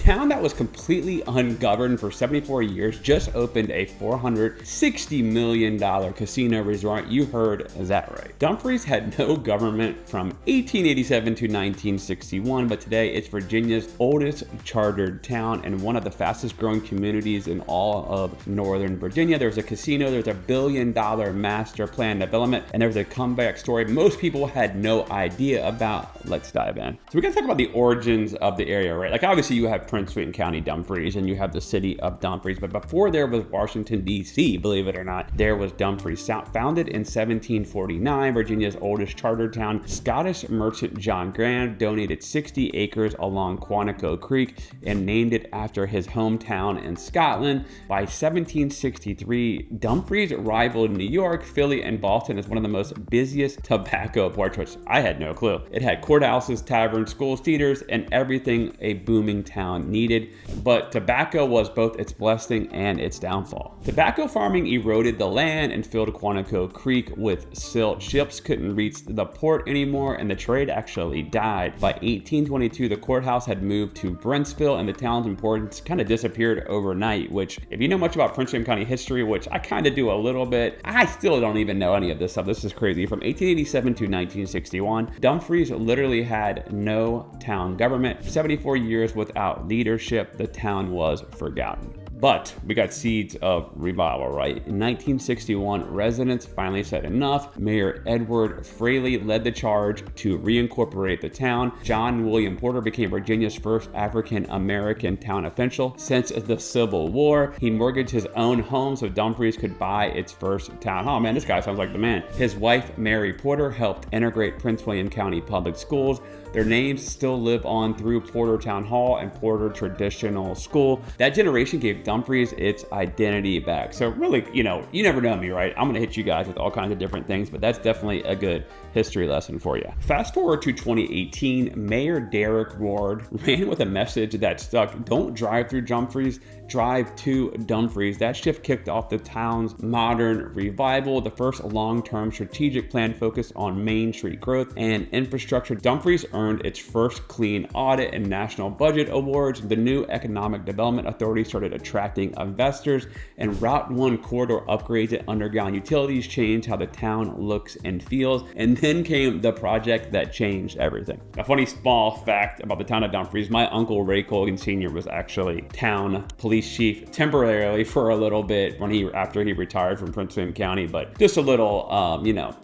town that was completely ungoverned for 74 years just opened a $460 million casino resort. You heard that right. Dumfries had no government from 1887 to 1961, but today it's Virginia's oldest chartered town and one of the fastest growing communities in all of Northern Virginia. There's a casino, there's $1 billion master plan development, and there's a comeback story most people had no idea about. Let's dive in. So we're gonna talk about the origins of the area, right? Like obviously you have Prince William County, Dumfries, and you have the city of Dumfries, but before there was Washington, D.C., believe it or not, there was Dumfries. Founded in 1749, Virginia's oldest charter town, Scottish merchant John Grant donated 60 acres along Quantico Creek and named it after his hometown in Scotland. By 1763, Dumfries rivaled New York, Philly, and Boston as one of the most busiest tobacco ports, which I had no clue. It had courthouses, taverns, schools, theaters, and everything a booming town needed. But tobacco was both its blessing and its downfall. Tobacco farming eroded the land and filled Quantico Creek with silt. Ships couldn't reach the port anymore, and the trade actually died. By 1822, the courthouse had moved to Brentsville, and the town's importance kind of disappeared overnight, which, if you know much about Prince William County history, which I kind of do a little bit, I still don't even know any of this stuff. This is crazy. From 1887 to 1961, Dumfries literally had no town government. 74 years without leadership, the town was forgotten. But we got seeds of revival, right? In 1961, residents finally said enough. Mayor Edward Fraley led the charge to reincorporate the town. John William Porter became Virginia's first African-American town official since the Civil War. He mortgaged his own home so Dumfries could buy its first town hall. Man, this guy sounds like the man. His wife, Mary Porter, helped integrate Prince William County public schools. Their names still live on through Porter Town Hall and Porter Traditional School. That generation gave Dumfries its identity back. So really, you never know me, right? I'm gonna hit you guys with all kinds of different things, but that's definitely a good history lesson for you. Fast forward to 2018, Mayor Derek Ward ran with a message that stuck. Don't drive through Dumfries, drive to Dumfries. That shift kicked off the town's modern revival. The first long-term strategic plan focused on Main Street growth and infrastructure. Dumfries earned its first clean audit and national budget awards. The new Economic Development Authority started attracting investors, and Route 1 corridor upgrades and underground utilities changed how the town looks and feels. And then came the project that changed everything. A funny small fact about the town of Dumfries, my uncle Ray Colgan Sr. was actually town police chief temporarily for a little bit after he retired from Prince William County. But just a little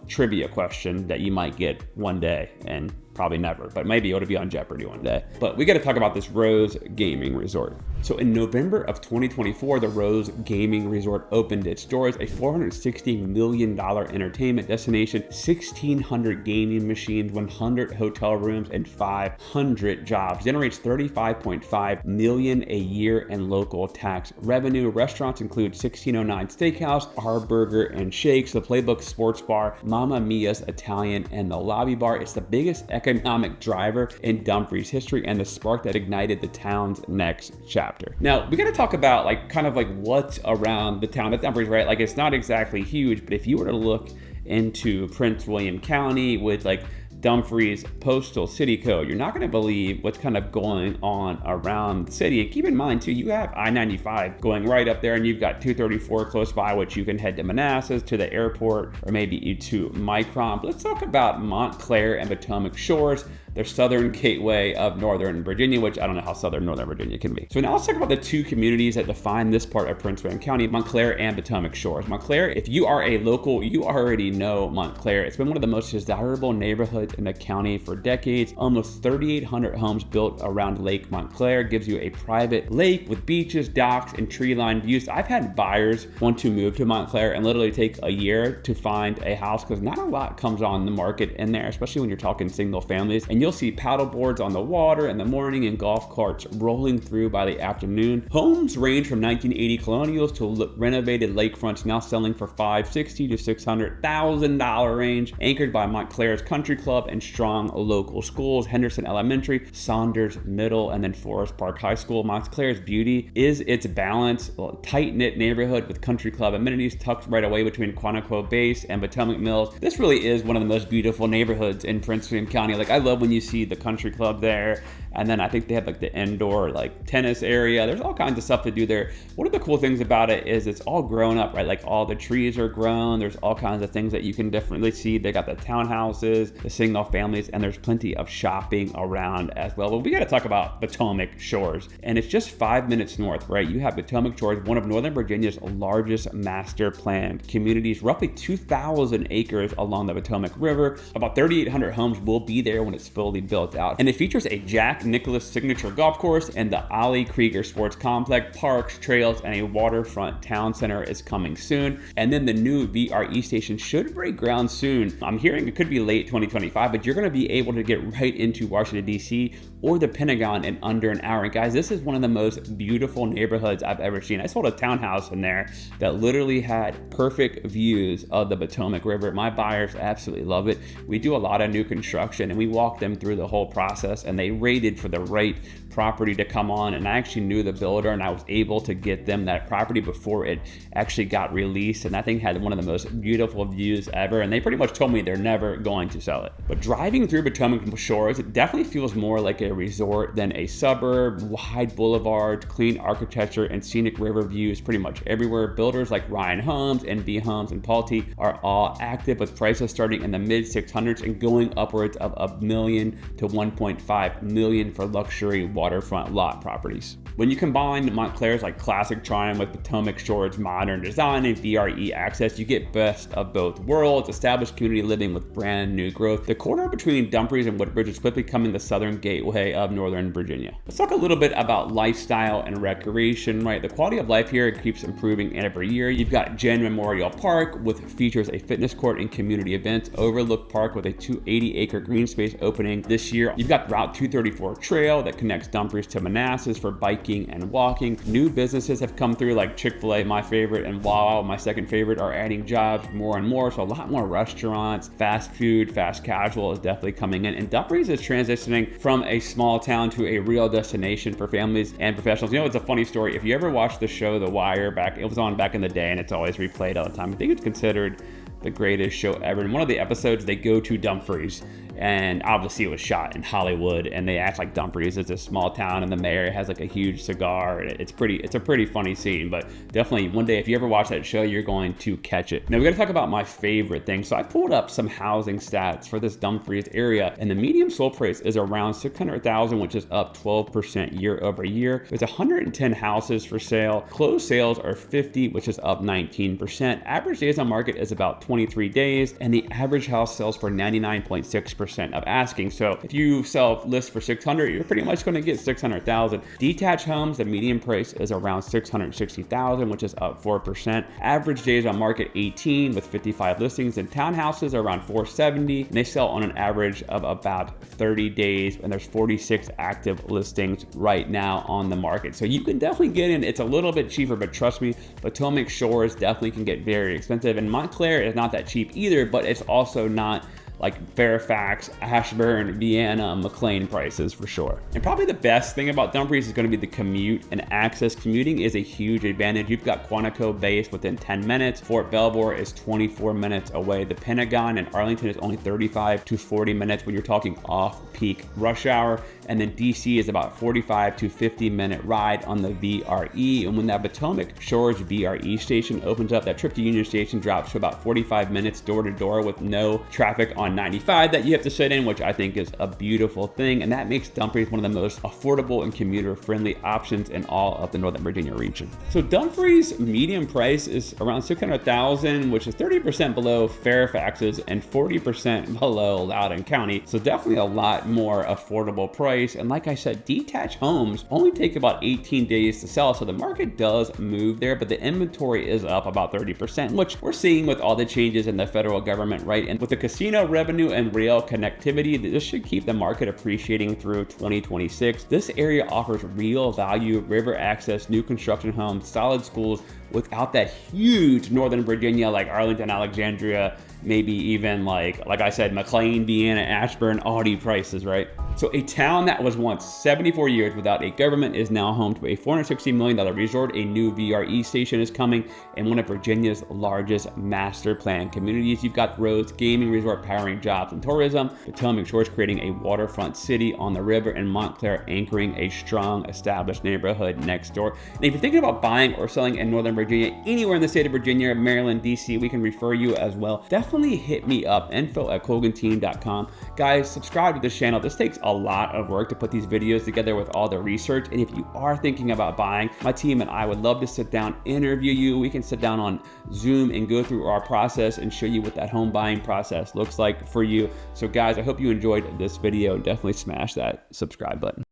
trivia question that you might get one day, and probably never, but maybe it'll be on Jeopardy one day. But we got to talk about this Rose Gaming Resort. So in November of 2024, the Rose Gaming Resort opened its doors, a $460 million entertainment destination, 1,600 gaming machines, 100 hotel rooms, and 500 jobs. Generates $35.5 million a year in local tax revenue. Restaurants include 1609 Steakhouse, Our Burger and Shakes, the Playbook Sports Bar, Mamma Mia's Italian, and the Lobby Bar. It's the biggest economic driver in Dumfries history and the spark that ignited the town's next chapter. Now, we got to talk about what's around the town of Dumfries, right? Like, it's not exactly huge, but if you were to look into Prince William County with Dumfries postal city code, you're not going to believe what's kind of going on around the city. And keep in mind too, you have I-95 going right up there, and you've got 234 close by, which you can head to Manassas, to the airport, or maybe to Micron. But let's talk about Montclair and Potomac Shores, their southern gateway of Northern Virginia, which I don't know how southern Northern Virginia can be. So now let's talk about the two communities that define this part of Prince William County, Montclair and Potomac Shores. Montclair, if you are a local, you already know Montclair. It's been one of the most desirable neighborhoods in the county for decades. Almost 3,800 homes built around Lake Montclair gives you a private lake with beaches, docks, and tree-lined views. I've had buyers want to move to Montclair and literally take a year to find a house because not a lot comes on the market in there, especially when you're talking single families. And you'll see paddle boards on the water in the morning and golf carts rolling through by the afternoon. Homes range from 1980 colonials to renovated lakefronts, now selling for $560,000 to $600,000 range, anchored by Montclair's Country Club and strong local schools, Henderson Elementary, Saunders Middle, and then Forest Park High School. Montclair's beauty is its balance, tight-knit neighborhood with Country Club amenities tucked right away between Quantico Base and Potomac Mills. This really is one of the most beautiful neighborhoods in Prince William County. I love when you see the Country Club there, And then I think they have like the indoor like tennis area. There's all kinds of stuff to do there. One of the cool things about it is it's all grown up, right? Like all the trees are grown. There's all kinds of things that you can definitely see. They got the townhouses, the single families, and there's plenty of shopping around as well. But we got to talk about Potomac Shores, and it's just 5 minutes north, right? You have Potomac Shores, one of Northern Virginia's largest master planned communities, roughly 2,000 acres along the Potomac River. About 3,800 homes will be there when it's fully built out. And it features a Jack Nicklaus signature golf course and the Ollie Krieger Sports Complex, parks, trails, and a waterfront town center is coming soon. And then the new VRE station should break ground soon. I'm hearing it could be late 2025, but you're going to be able to get right into Washington, D.C. or the Pentagon in under an hour. And guys, this is one of the most beautiful neighborhoods I've ever seen. I sold a townhouse in there that literally had perfect views of the Potomac River. My buyers absolutely love it. We do a lot of new construction and we walk them through the whole process, and they rated for the right property to come on, and I actually knew the builder and I was able to get them that property before it actually got released, and that thing had one of the most beautiful views ever, and they pretty much told me they're never going to sell it. But driving through Potomac Shores, it definitely feels more like a resort than a suburb. Wide boulevards, clean architecture, and scenic river views pretty much everywhere. Builders like Ryan Homes, NB Homes, and Pulte are all active with prices starting in the mid 600s and going upwards of $1 million to $1.5 million for luxury waterfront lot properties. When you combine Montclair's like classic charm with Potomac Shores' modern design and VRE access, you get best of both worlds, established community living with brand new growth. The corridor between Dumfries and Woodbridge is quickly becoming the southern gateway of Northern Virginia. Let's talk a little bit about lifestyle and recreation, right? The quality of life here keeps improving every year. You've got Jen Memorial Park, with features a fitness court and community events. Overlook Park with a 280-acre green space opening this year. You've got Route 234 Trail that connects Dumfries to Manassas for biking and walking. New businesses have come through like Chick-fil-A, my favorite, and Wawa, my second favorite, are adding jobs more and more. So a lot more restaurants, fast food, fast casual is definitely coming in. And Dumfries is transitioning from a small town to a real destination for families and professionals. You know, it's a funny story. If you ever watched the show The Wire, it was on back in the day, and it's always replayed all the time. I think it's considered the greatest show ever. In one of the episodes, they go to Dumfries, and obviously it was shot in Hollywood, and they act like Dumfries is a small town and the mayor has like a huge cigar, and it's a pretty funny scene. But definitely one day, if you ever watch that show, you're going to catch it. Now we got to talk about my favorite thing. So I pulled up some housing stats for this Dumfries area, and the median sold price is around $600,000, which is up 12% year over year. There's 110 houses for sale. Closed sales are 50, which is up 19%. Average days on market is about 23 days, and the average house sells for 99.6% of asking. So if you sell list for 600, you're pretty much going to get 600,000. Detached homes, the median price is around 660,000, which is up 4%. Average days on market 18 with 55 listings, and townhouses are around 470, and they sell on an average of about 30 days, and there's 46 active listings right now on the market. So you can definitely get in. It's a little bit cheaper, but trust me, Potomac Shores definitely can get very expensive, and Montclair is not that cheap either, but it's also not like Fairfax, Ashburn, Vienna, McLean prices for sure. And probably the best thing about Dumfries is going to be the commute and access. Commuting is a huge advantage. You've got Quantico base within 10 minutes. Fort Belvoir is 24 minutes away. The Pentagon in Arlington is only 35 to 40 minutes when you're talking off-peak rush hour. And then DC is about 45 to 50 minute ride on the VRE. And when that Potomac Shores VRE station opens up, that trip to Union Station drops to about 45 minutes door to door with no traffic on 95 that you have to sit in, which I think is a beautiful thing. And that makes Dumfries one of the most affordable and commuter friendly options in all of the Northern Virginia region. So Dumfries median price is around 600,000, which is 30% below Fairfax's and 40% below Loudoun County. So definitely a lot more affordable price. And like I said, detached homes only take about 18 days to sell. So the market does move there, but the inventory is up about 30%, which we're seeing with all the changes in the federal government, right? And with the casino revenue and rail connectivity, this should keep the market appreciating through 2026. This area offers real value, river access, new construction homes, solid schools, without that huge Northern Virginia, like Arlington, Alexandria, maybe even like I said, McLean, Vienna, Ashburn, Audi prices, right? So a town that was once 74 years without a government is now home to a $460 million resort. A new VRE station is coming in one of Virginia's largest master plan communities. You've got roads, gaming resort powering jobs and tourism, Potomac Shores creating a waterfront city on the river, and Montclair anchoring a strong established neighborhood next door. And if you're thinking about buying or selling in Northern Virginia, anywhere in the state of Virginia, Maryland, DC, we can refer you as well. Definitely hit me up, info@colganteam.com. Guys, subscribe to this channel. This takes a lot of work to put these videos together with all the research. And if you are thinking about buying, my team and I would love to sit down, interview you. We can sit down on Zoom and go through our process and show you what that home buying process looks like for you. So guys, I hope you enjoyed this video. Definitely smash that subscribe button.